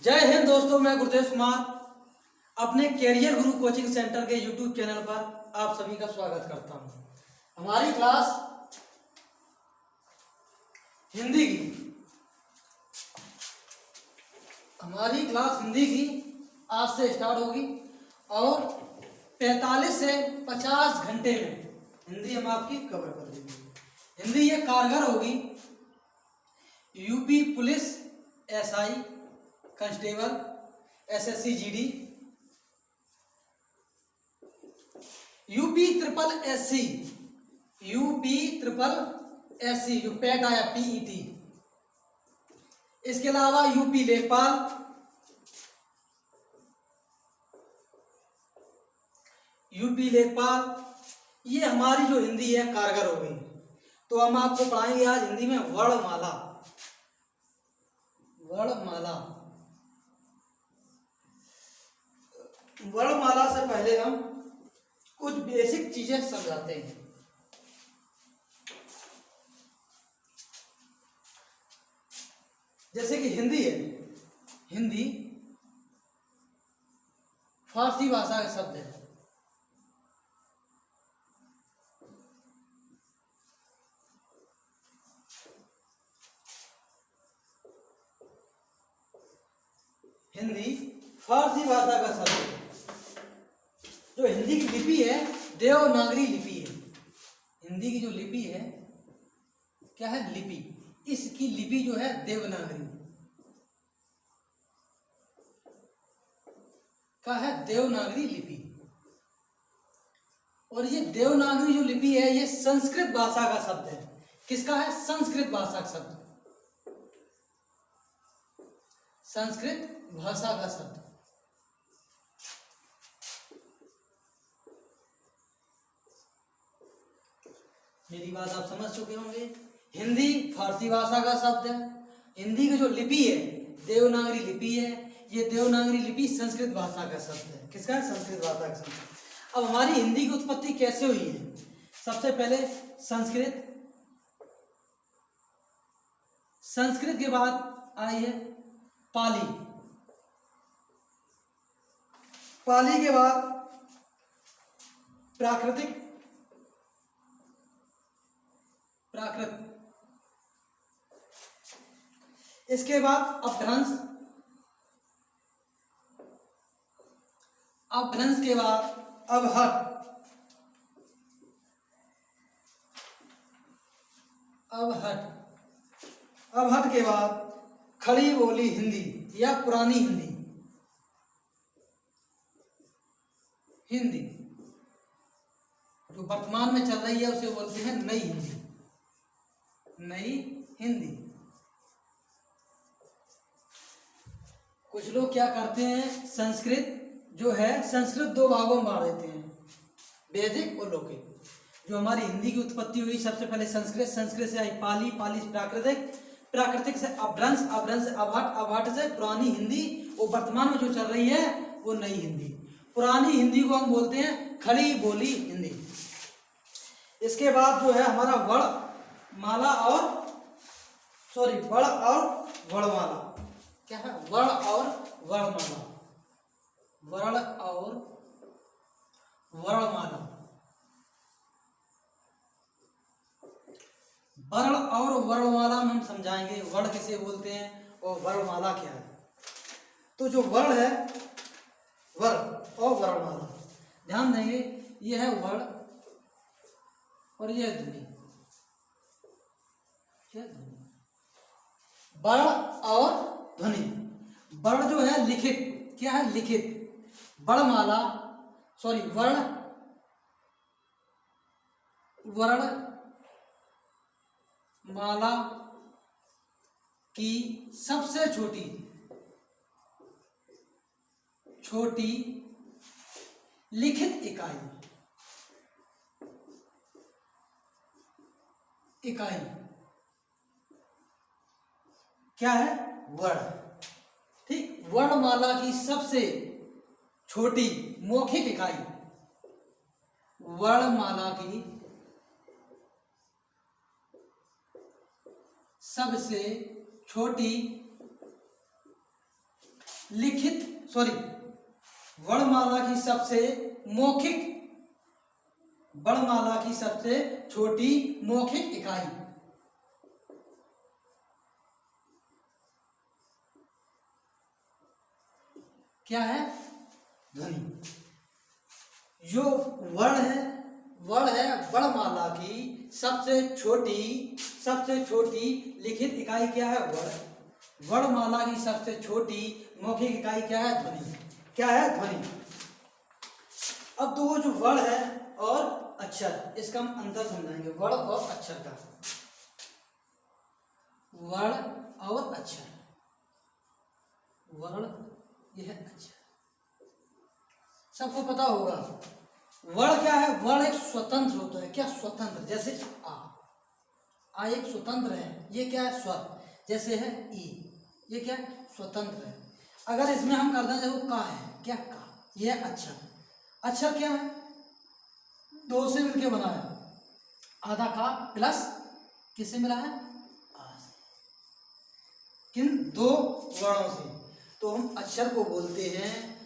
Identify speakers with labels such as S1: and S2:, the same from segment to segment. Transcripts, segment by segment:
S1: जय हिंद दोस्तों, मैं गुरुदेव कुमार अपने कैरियर गुरु कोचिंग सेंटर के यूट्यूब चैनल पर आप सभी का स्वागत करता हूं। हमारी क्लास हिंदी की आज से स्टार्ट होगी और 45 से 50 घंटे में हिंदी हम आपकी कवर कर देंगे। हिंदी ये कारगर होगी। UP police, SI, constable, SSC GD, UP triple SC जो पैट आया पीईटी, इसके अलावा यूपी लेखपाल, ये हमारी जो हिंदी है कारगर हो गई। तो हम आपको पढ़ाएंगे आज हिंदी में वर्णमाला। वर्णमाला से पहले हम कुछ बेसिक चीजें समझाते हैं। जैसे कि हिंदी है, हिंदी फारसी भाषा का शब्द है। हिंदी फारसी भाषा का शब्द है। जो हिंदी की लिपि है देवनागरी लिपि है। हिंदी की जो लिपि है क्या है? लिपि। इसकी लिपि जो है देवनागरी का है, देवनागरी लिपि। और ये देवनागरी जो लिपि है ये संस्कृत भाषा का शब्द है। किसका है? संस्कृत भाषा का शब्द, संस्कृत भाषा का शब्द। मेरी बात आप समझ चुके होंगे। हिंदी फारसी भाषा का शब्द है। हिंदी की जो लिपि है देवनागरी लिपि है। ये देवनागरी लिपि संस्कृत भाषा का शब्द है। किसका है? संस्कृत भाषा का शब्द। अब हमारी हिंदी की उत्पत्ति कैसे हुई है? सबसे पहले संस्कृत के बाद आई है पाली, पाली के बाद प्राकृत, इसके बाद अपभ्रंश के बाद अबहट के बाद खड़ी बोली हिंदी या पुरानी हिंदी जो वर्तमान में चल रही है उसे बोलते हैं नई हिंदी। कुछ लोग क्या करते हैं, संस्कृत जो है संस्कृत दो भागों में बांट देते हैं, वैदिक और लौकिक। जो हमारी हिंदी की उत्पत्ति हुई सबसे पहले संस्कृत से आई पाली, पाली से प्राकृतिक से अपभ्रंश, अपभ्रंश से अबहट, अबहट से पुरानी हिंदी। और वर्तमान में जो चल रही है वो नई हिंदी। पुरानी हिंदी को हम बोलते हैं खड़ी बोली हिंदी। इसके बाद जो है हमारा वर्ण और वर्णमाला। क्या है? वर्ण और वर्णमाला। वर्ण और वर्णमाला। वर्ण और वर्णमाला में हम समझाएंगे वर्ण किसे बोलते हैं और वर्णमाला क्या है। तो जो वर्ण है, वर्ण और वर्णमाला, ध्यान देंगे। यह है वर्ण और यह ध्वनि। क्या ध्वनि? वर्ण और ध्वनि। वर्ण जो है लिखित। क्या है? लिखित। वर्णमाला की सबसे छोटी लिखित इकाई क्या है? वर्ण। ठीक। वर्णमाला की सबसे छोटी मौखिक इकाई, वर्णमाला की सबसे छोटी लिखित वर्णमाला की सबसे मौखिक वर्णमाला की सबसे छोटी मौखिक इकाई। क्या है? ध्वनि। जो वर्ण है वर्णमाला की सबसे छोटी लिखित इकाई क्या है? वर्ण। वर्णमाला की सबसे छोटी मौखिक इकाई क्या है? ध्वनि। क्या है? ध्वनि। अब तो वो जो वर्ण है और अक्षर, इसका हम अंतर समझाएंगे, वर्ण और अक्षर का। वर्ण और अक्षर, वर्ण यह अक्षर, सबको पता होगा। वर्ण क्या है? वर्ण एक स्वतंत्र होता है। क्या? स्वतंत्र। जैसे आ एक स्वतंत्र है। ये क्या है? स्वर। जैसे है ई, ये क्या है? स्वतंत्र है। अगर इसमें हम कर दें, देखो का है, क्या का, ये अक्षर। अक्षर क्या है? दो से मिलके बना है। आधा का प्लस किससे मिला है? आ से। किन दो वर्णों से। तो हम अक्षर को बोलते हैं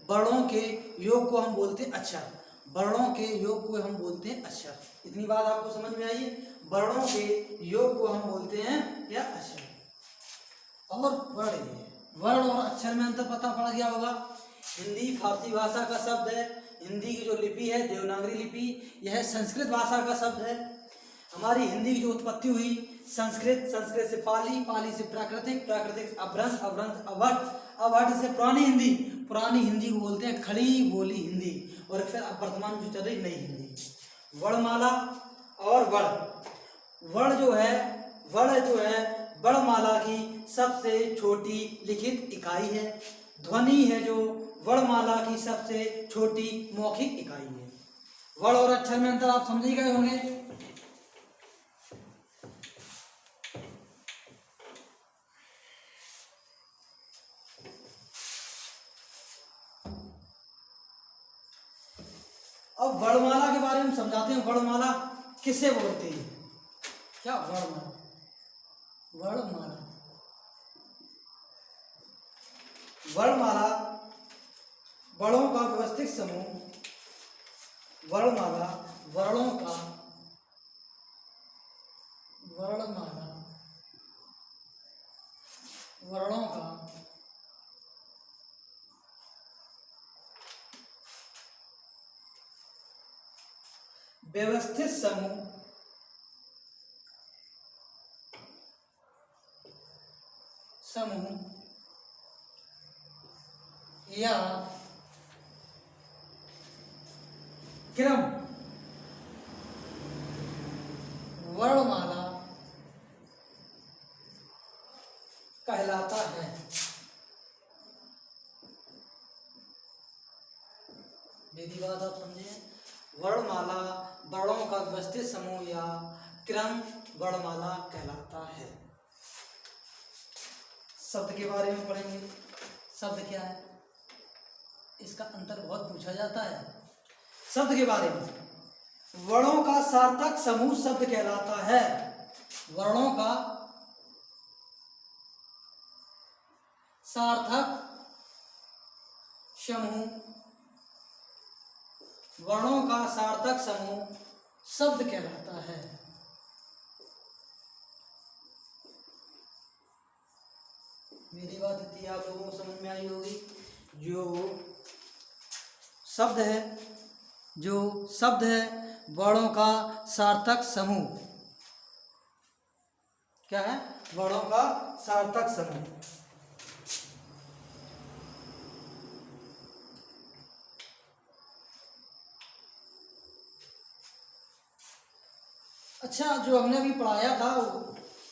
S1: वर्णों के योग को हम बोलते हैं अक्षर। वर्णों के योग को हम बोलते हैं अक्षर। इतनी बात आपको समझ में आई है? वर्णों के योग को हम बोलते हैं क्या? अक्षर। और वर्ण और अक्षर में अंतर पता पड़ गया होगा। हिंदी फारसी भाषा का शब्द है। हिंदी की जो लिपि है देवनागरी लिपि, यह संस्कृत भाषा का शब्द है। हमारी हिंदी की जो उत्पत्ति हुई संस्कृत से पाली से प्राकृतिक से अपभ्रंश से अवट से पुरानी हिंदी को बोलते हैं खड़ी बोली हिंदी। और फिर अब वर्तमान जो चल रही नई हिंदी। वर्णमाला और वर्ण जो है वर्णमाला की सबसे छोटी लिखित इकाई है। ध्वनि है जो वर्णमाला की सबसे छोटी मौखिक इकाई है। वर्ण और अक्षर में अंतर आप समझ ही गए होंगे। अब वर्णमाला के बारे में समझाते हैं। वर्णमाला किसे बोलते हैं? क्या? वर्णमाला वर्णों का व्यवस्थित समूह। वर्णमाला वर्णों का व्यवस्थित समूह या क्रम वर्णमाला कहलाता है। मेरी बात आप समझे? वर्णमाला वर्णों का व्यवस्थित समूह या क्रम वर्णमाला कहलाता है। शब्द के बारे में पढ़ेंगे। शब्द क्या है? इसका अंतर बहुत पूछा जाता है। शब्द के बारे में, वर्णों का सार्थक समूह शब्द कहलाता है। वर्णों का सार्थक समूह, वर्णों का सार्थक समूह शब्द कहलाता है। मेरी बात इतनी आप लोगों को समझ में आई होगी। जो शब्द है वर्णों का सार्थक समूह। क्या है? वर्णों का सार्थक समूह। अच्छा, जो हमने अभी पढ़ाया था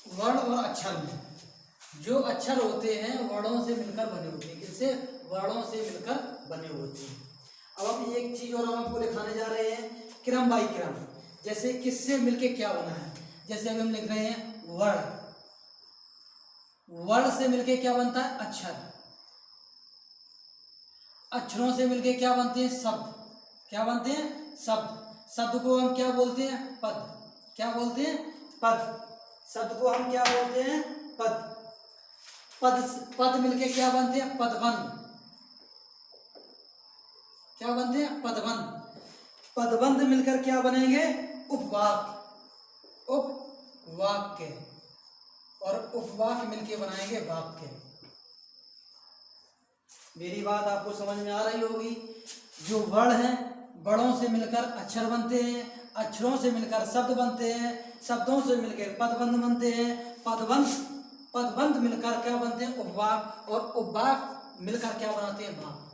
S1: वर्ण और अक्षर में, जो अक्षर होते हैं वर्णों से मिलकर बने होते हैं। किससे? वर्णों से मिलकर बने होते हैं। अब हम एक चीज और हम आपको लिखाने जा रहे हैं, क्रम बाई क्रम। जैसे किससे मिलके क्या बना है? जैसे अभी हम लिख रहे हैं वर्ण। वर्ण से मिलके क्या बनता है? अक्षर। अक्षरों से मिलके क्या बनते हैं? शब्द। क्या बनते हैं? शब्द। शब्द को हम क्या बोलते हैं? पद। क्या बोलते हैं? पद। शब्द को हम क्या बोलते हैं? पद। पद पद मिलके क्या बनते हैं? पदबंध। क्या बनते हैं? पदबंध। पदबंध मिलकर क्या बनेंगे? उपवाक्य। उपवाक्य। और उपवाक्य मिलके बनाएंगे वाक्य। मेरी बात आपको समझ में आ रही होगी। जो वर्ण है, वर्णों से मिलकर अक्षर बनते हैं, अक्षरों से मिलकर शब्द बनते हैं, शब्दों से मिलकर पदबंध बनते हैं, पदबंध मिलकर क्या बनते हैं? उपवाक्य। और उपवाक्य मिलकर क्या बनाते हैं? वाक्य।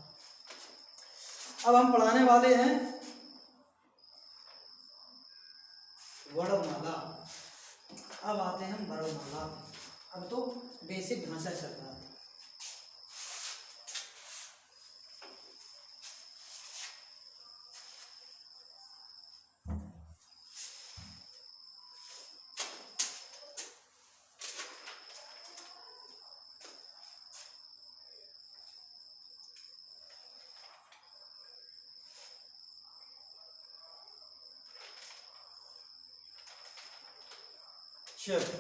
S1: अब हम पढ़ाने वाले हैं वर्णमाला। अब आते हैं हम वर्णमाला। अब तो बेसिक ढांचा चल रहा है। चलो,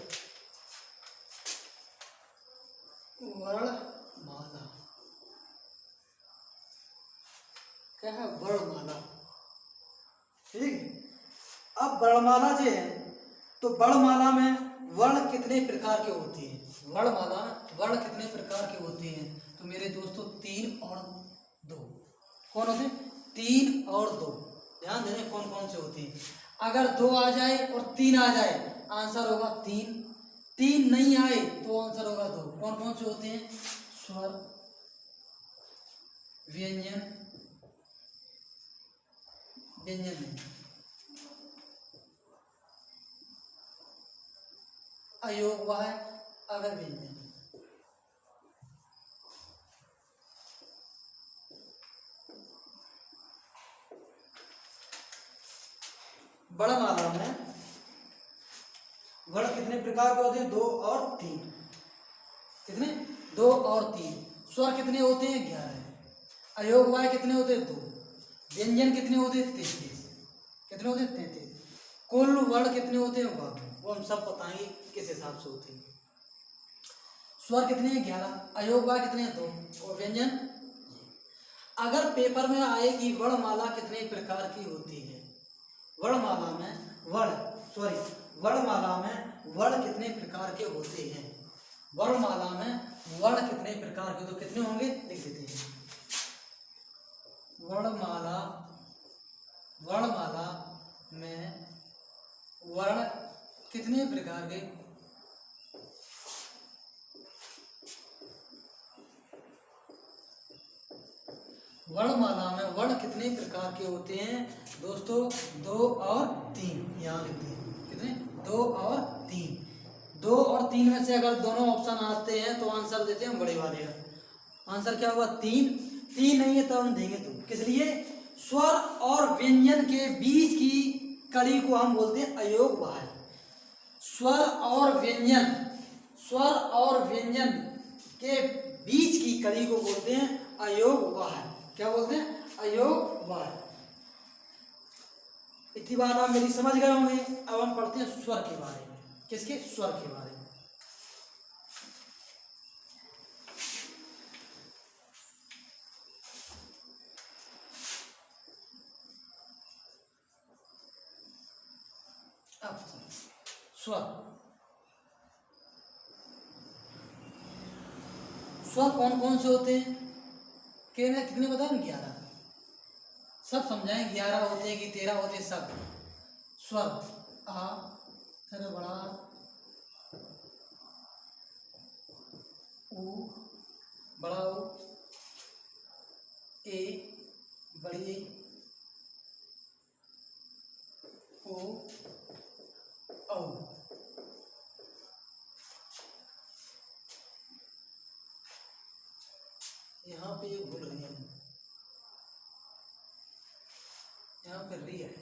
S1: वर्णमाला क्या है? वर्णमाला। ठीक। अब वर्णमाला जो है, तो वर्णमाला में वर्ण कितने प्रकार के होते हैं? वर्णमाला वर्ण कितने प्रकार के होते हैं? तो मेरे दोस्तों 3 और 2। कौन होते हैं? 3 और 2। ध्यान देने कौन कौन से होते हैं। अगर 2 आ जाए और 3 आ जाए, आंसर होगा 3। 3 नहीं आए तो आंसर होगा 2। कौन कौन से होते हैं? स्वर, व्यंजन, व्यंजन नहीं, अयोगवाय, अगर व्यंजन। वर्णमाला में वर्ण कितने प्रकार के होते हैं? 2 और 3। कितने? 2 और 3। स्वर कितने होते हैं? 11। अयोगवाय कितने होते हैं? 2। व्यंजन कितने होते हैं? 33। कितने होते हैं? 33। कुल वर्ण कितने होते हैं? वो हम सब बताएंगे किस हिसाब से होते हैं। स्वर कितने हैं? 11। अयोगवाय कितने हैं? 2। और व्यंजन। अगर पेपर में आए कि वर्णमाला कितने प्रकार की होती है, वर्णमाला में वर्णमाला में वर्ण कितने प्रकार के होते हैं? वर्णमाला में वर्ण कितने प्रकार के, तो कितने होंगे लिख देते हैं। वर्णमाला में वर्ण कितने प्रकार के? वर्णमाला में वर्ण कितने प्रकार के होते हैं दोस्तों? 2 और 3। यहाँ लिखते हैं कितने? 2 और 3। 2 और 3 में से अगर दोनों ऑप्शन आते हैं तो आंसर देते हैं हम बड़े वाले का। आंसर क्या होगा? 3। 3 नहीं है तो हम देंगे 2। किस लिए? स्वर और व्यंजन के बीच की कड़ी को हम बोलते हैं अयोगवाय। स्वर और व्यंजन के बीच की कड़ी को बोलते हैं अयोगवाय। क्या बोलते हैं? अयोगवाय। इतनी बात आप मेरी समझ गए होंगे। अब हम पढ़ते हैं स्वर के बारे में। किसके? स्वर के बारे में। अब स्वर कौन कौन से होते हैं? कितने बताए? 11। सब समझाएं। 11 होते हैं कि 13 होते हैं? सब स्वर आ, फिर बड़ा ऊ, बड़ा ऊ, ए, बड़ी ओ, औ। यहाँ पे भूल गए हम, यहाँ पे री है।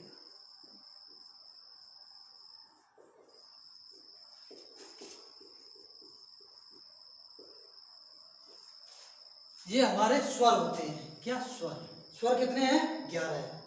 S1: ये हमारे स्वर होते हैं। क्या? स्वर। स्वर कितने हैं? 11 है।